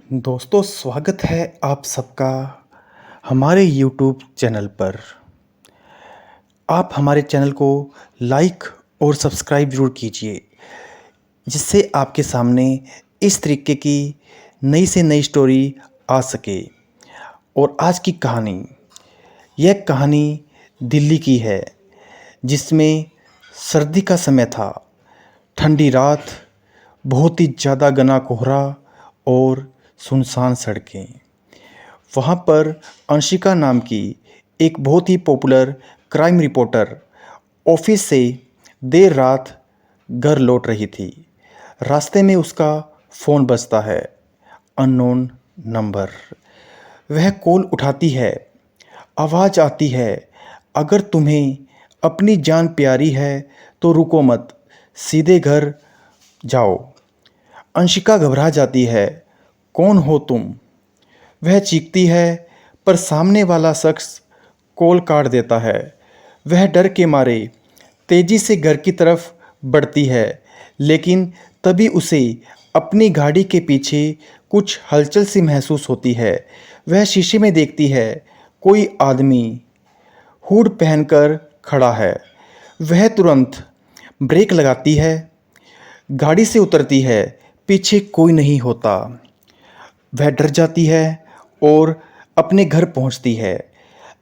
दोस्तों, स्वागत है आप सबका हमारे YouTube चैनल पर। आप हमारे चैनल को लाइक और सब्सक्राइब ज़रूर कीजिए, जिससे आपके सामने इस तरीके की नई से नई स्टोरी आ सके। और आज की कहानी, यह कहानी दिल्ली की है, जिसमें सर्दी का समय था, ठंडी रात, बहुत ही ज़्यादा घना कोहरा और सुनसान सड़कें। वहाँ पर अंशिका नाम की एक बहुत ही पॉपुलर क्राइम रिपोर्टर ऑफिस से देर रात घर लौट रही थी। रास्ते में उसका फ़ोन बजता है, अननोन नंबर। वह कॉल उठाती है। आवाज़ आती है, अगर तुम्हें अपनी जान प्यारी है तो रुको मत, सीधे घर जाओ। अंशिका घबरा जाती है। कौन हो तुम? वह चीखती है, पर सामने वाला शख्स कॉल काट देता है। वह डर के मारे तेजी से घर की तरफ बढ़ती है, लेकिन तभी उसे अपनी गाड़ी के पीछे कुछ हलचल सी महसूस होती है। वह शीशे में देखती है, कोई आदमी हुड पहनकर खड़ा है। वह तुरंत ब्रेक लगाती है, गाड़ी से उतरती है। पीछे कोई नहीं होता। वह डर जाती है और अपने घर पहुंचती है।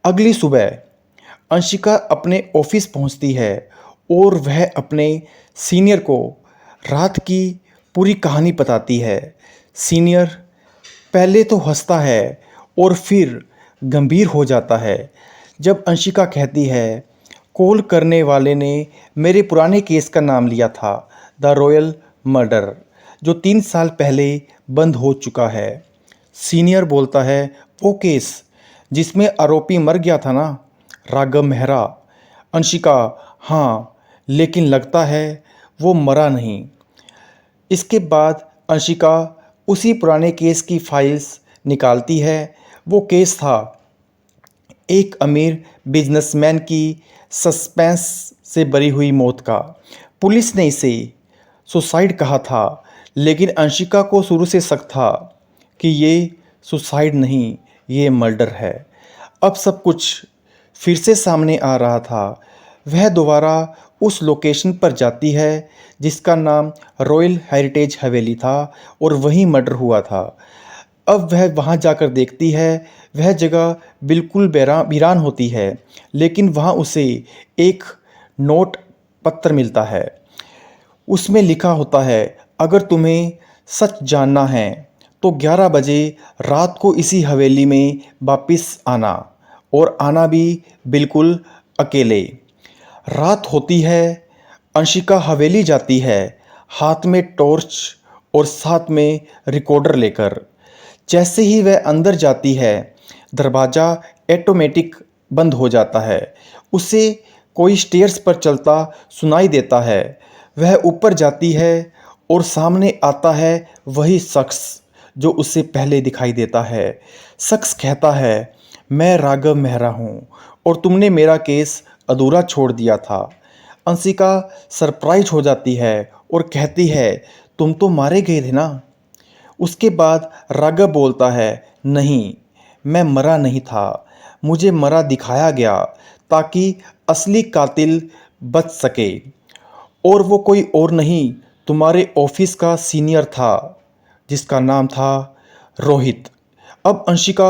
अगली सुबह अंशिका अपने ऑफिस पहुंचती है और वह अपने सीनियर को रात की पूरी कहानी बताती है। सीनियर पहले तो हंसता है और फिर गंभीर हो जाता है जब अंशिका कहती है, कॉल करने वाले ने मेरे पुराने केस का नाम लिया था, द रॉयल मर्डर, जो 3 साल पहले बंद हो चुका है। सीनियर बोलता है, वो केस जिसमें आरोपी मर गया था ना, राघव मेहरा। अंशिका, हाँ, लेकिन लगता है वो मरा नहीं। इसके बाद अंशिका उसी पुराने केस की फाइल्स निकालती है। वो केस था एक अमीर बिजनेसमैन की सस्पेंस से भरी हुई मौत का। पुलिस ने इसे सुसाइड कहा था, लेकिन अंशिका को शुरू से शक था कि ये सुसाइड नहीं, ये मर्डर है। अब सब कुछ फिर से सामने आ रहा था। वह दोबारा उस लोकेशन पर जाती है जिसका नाम रॉयल हेरिटेज हवेली था और वहीं मर्डर हुआ था। अब वह वहाँ जाकर देखती है, वह जगह बिल्कुल वीरान होती है, लेकिन वहाँ उसे एक नोट पत्र मिलता है। उसमें लिखा होता है, अगर तुम्हें सच जानना है तो 11 बजे रात को इसी हवेली में वापस आना, और आना भी बिल्कुल अकेले। रात होती है, अंशिका हवेली जाती है, हाथ में टॉर्च और साथ में रिकॉर्डर लेकर। जैसे ही वह अंदर जाती है, दरवाज़ा ऑटोमेटिक बंद हो जाता है। उसे कोई स्टेयर्स पर चलता सुनाई देता है। वह ऊपर जाती है और सामने आता है वही शख्स जो उससे पहले दिखाई देता है। शख्स कहता है, मैं राघव मेहरा हूँ और तुमने मेरा केस अधूरा छोड़ दिया था। अंशिका सरप्राइज हो जाती है और कहती है, तुम तो मारे गए थे ना। उसके बाद राघव बोलता है, नहीं, मैं मरा नहीं था, मुझे मरा दिखाया गया ताकि असली कातिल बच सके, और वो कोई और नहीं, तुम्हारे ऑफिस का सीनियर था जिसका नाम था रोहित। अब अंशिका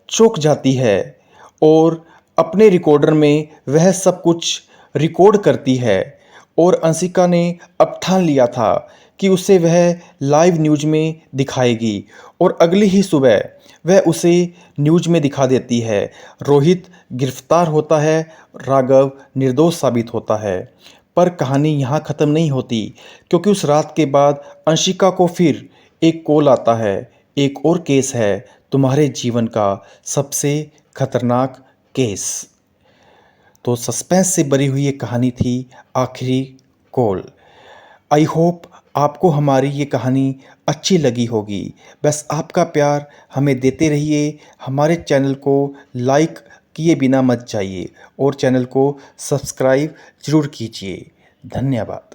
चौंक जाती है और अपने रिकॉर्डर में वह सब कुछ रिकॉर्ड करती है। और अंशिका ने अब ठान लिया था कि उसे वह लाइव न्यूज़ में दिखाएगी, और अगली ही सुबह वह उसे न्यूज़ में दिखा देती है। रोहित गिरफ्तार होता है, राघव निर्दोष साबित होता है। पर कहानी यहाँ ख़त्म नहीं होती, क्योंकि उस रात के बाद अंशिका को फिर एक कॉल आता है, एक और केस है, तुम्हारे जीवन का सबसे खतरनाक केस। तो सस्पेंस से भरी हुई ये कहानी थी, आखिरी कॉल। आई होप आपको हमारी ये कहानी अच्छी लगी होगी। बस आपका प्यार हमें देते रहिए। हमारे चैनल को लाइक किए बिना मत जाइए और चैनल को सब्सक्राइब ज़रूर कीजिए। धन्यवाद।